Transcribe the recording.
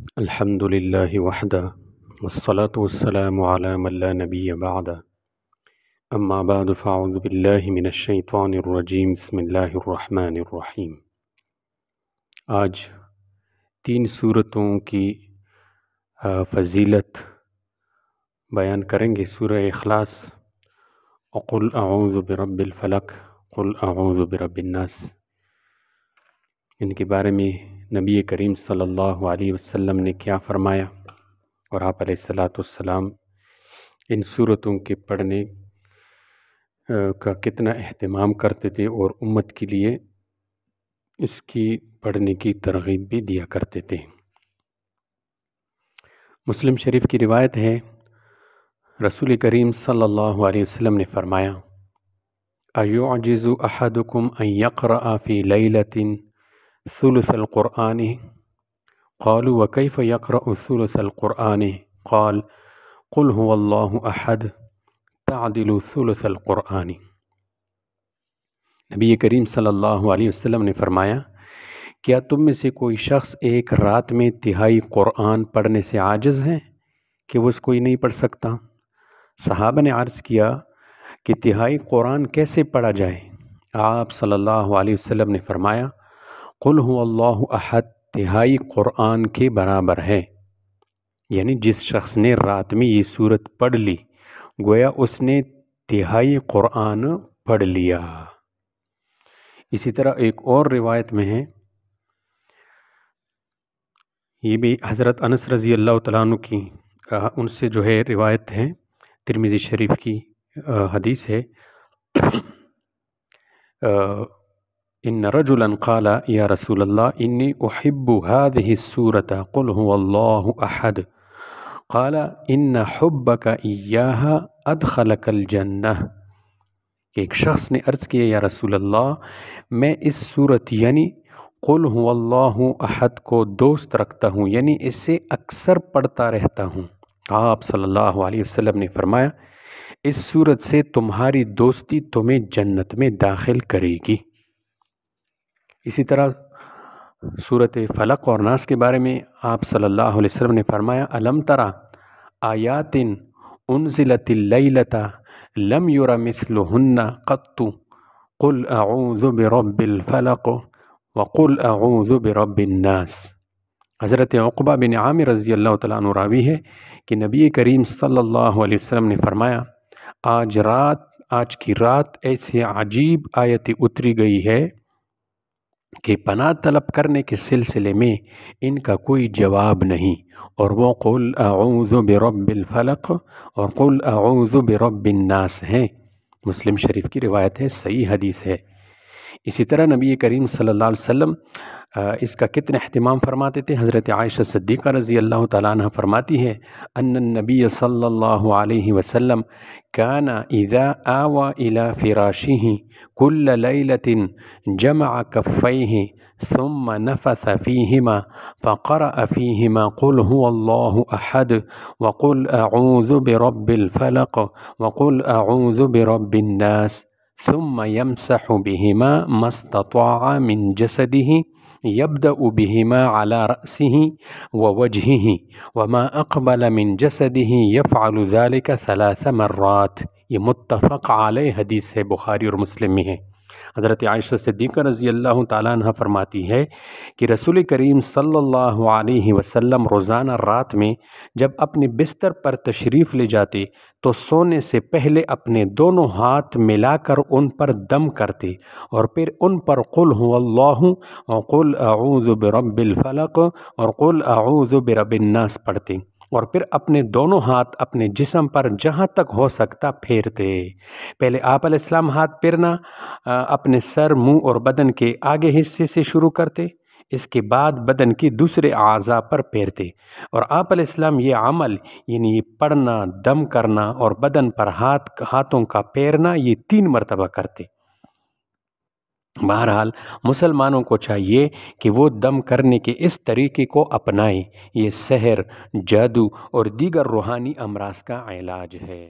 الحمد لله وحده والصلاة والسلام على من لا نبي بعده اما بعد فاعوذ باللہ من الشیطان الرجیم بسم اللہ الرحمن الرحیم۔ آج 3 سورتوں کی فضیلت بیان کریں گے۔ سورہ اخلاص، وقل اعوذ برب الفلق، قل اعوذ برب الناس، ان کے بارے میں نبی کریم صلی اللہ علیہ وسلم نے کیا فرمایا، اور آپ علیہ السلام ان سورتوں کے پڑھنے کا کتنا اہتمام کرتے تھے اور امت کے لیے اس کی پڑھنے کی ترغیب بھی دیا کرتے تھے۔ مسلم شریف کی روایت ہے، رسول کریم صلی اللہ علیہ وسلم نے فرمایا، اَيُعْجِزُ أَحَدُكُمْ أَن يَقْرَأَ فِي لَيْلَةٍ ثُلُثَ الْقُرْآنِ قالوا وكيف يقرأ ثلث القرآن قال قل هو الله أحد تعدل ثلث القرآن۔ نبی کریم صلی اللہ علیہ وسلم نے فرمایا، کیا تم میں سے کوئی شخص ایک رات میں تہائی قرآن پڑھنے سے عاجز ہے کہ وہ اس کو ہی نہیں پڑھ سکتا؟ صحابہ نے عرض کیا کہ تہائی قرآن کیسے پڑھا جائے؟ آپ صلی اللہ علیہ وسلم نے فرمایا، قل هو اللہ احد تہائی قرآن کے برابر ہے، یعنی جس شخص نے رات میں یہ سورت پڑھ لی گویا اس نے تہائی قرآن پڑھ لیا۔ اسی طرح ایک اور روایت میں ہے، یہ بھی حضرت انس رضی اللہ تعالیٰ عنہ کی ان سے جو ہے روایت ہے، ترمذی شریف کی حدیث ہے، ان رجلا قال یا رسول اللہ انی احب هذه السورة قل هو اللہ احد قال ان حبک ایاها ادخلک الجنہ۔ ایک شخص نے عرض کیا، یا رسول اللہ میں اس سورت یعنی قل هو اللہ احد کو دوست رکھتا ہوں، یعنی اسے اکثر پڑھتا رہتا ہوں۔ آپ صلی اللہ علیہ وسلم نے فرمایا، اس سورت سے تمہاری دوستی تمہیں جنت میں داخل کرے گی۔ اسی طرح سورت فلق اور ناس کے بارے میں آپ صلی اللہ علیہ وسلم نے فرمایا، الم ترى آیات انزلت اللیلۃ لم یر مثلہن قط قل اعوذ برب الفلق وقل اعوذ برب الناس۔ حضرت عقبہ بن عامر رضی اللہ تعالیٰ عنہ راوی ہے کہ نبی کریم صلی اللہ علیہ وسلم نے فرمایا، آج کی رات ایسی عجیب آیت اتری گئی ہے کہ پناہ طلب کرنے کے سلسلے میں ان کا کوئی جواب نہیں، اور وہ قل اعوذ برب الفلق اور قل اعوذ برب الناس ہیں۔ مسلم شریف کی روایت ہے، صحیح حدیث ہے۔ اسی طرح نبی کریم صلی اللہ علیہ وسلم اس کا کتنا اہتمام فرماتے تھے۔ حضرت عائشہ صدیقہ رضی اللہ تعالیٰ عنہ فرماتی ہے، ان النبی صلی اللہ علیہ وسلم کان اذا آوى الى فراشه كل ليلة جمع كفيه ثم نفث فيهما فقرأ فيهما قل هو الله أحد وقل أعوذ برب الفلق وقل أعوذ برب الناس ثم يمسح بهما ما استطاع من جسده يبدأ بهما على رأسه ووجهه وما أقبل من جسده يفعل ذلك 3 مرات۔ یہ متفق علیہ حدیث ہے، بخاری اور مسلم میں ہے۔ حضرت عائشہ صدیقہ رضی اللہ تعالیٰ عنہ فرماتی ہے کہ رسول کریم صلی اللہ علیہ وسلم روزانہ رات میں جب اپنے بستر پر تشریف لے جاتے تو سونے سے پہلے اپنے دونوں ہاتھ ملا کر ان پر دم کرتے، اور پھر ان پر قل هو اللہ اور قل اعوذ برب الفلق اور قل اعوذ برب الناس پڑھتے، اور پھر اپنے دونوں ہاتھ اپنے جسم پر جہاں تک ہو سکتا پھیرتے۔ پہلے آپ علیہ السلام ہاتھ پھیرنا اپنے سر، منہ اور بدن کے آگے حصے سے شروع کرتے، اس کے بعد بدن کی دوسرے اعضاء پر پھیرتے، اور آپ علیہ السلام یہ عمل یعنی پڑھنا، دم کرنا اور بدن پر ہاتھوں کا پھیرنا یہ 3 مرتبہ کرتے۔ بہرحال مسلمانوں کو چاہیے کہ وہ دم کرنے کے اس طریقے کو اپنائیں، یہ سحر، جادو اور دیگر روحانی امراض کا علاج ہے۔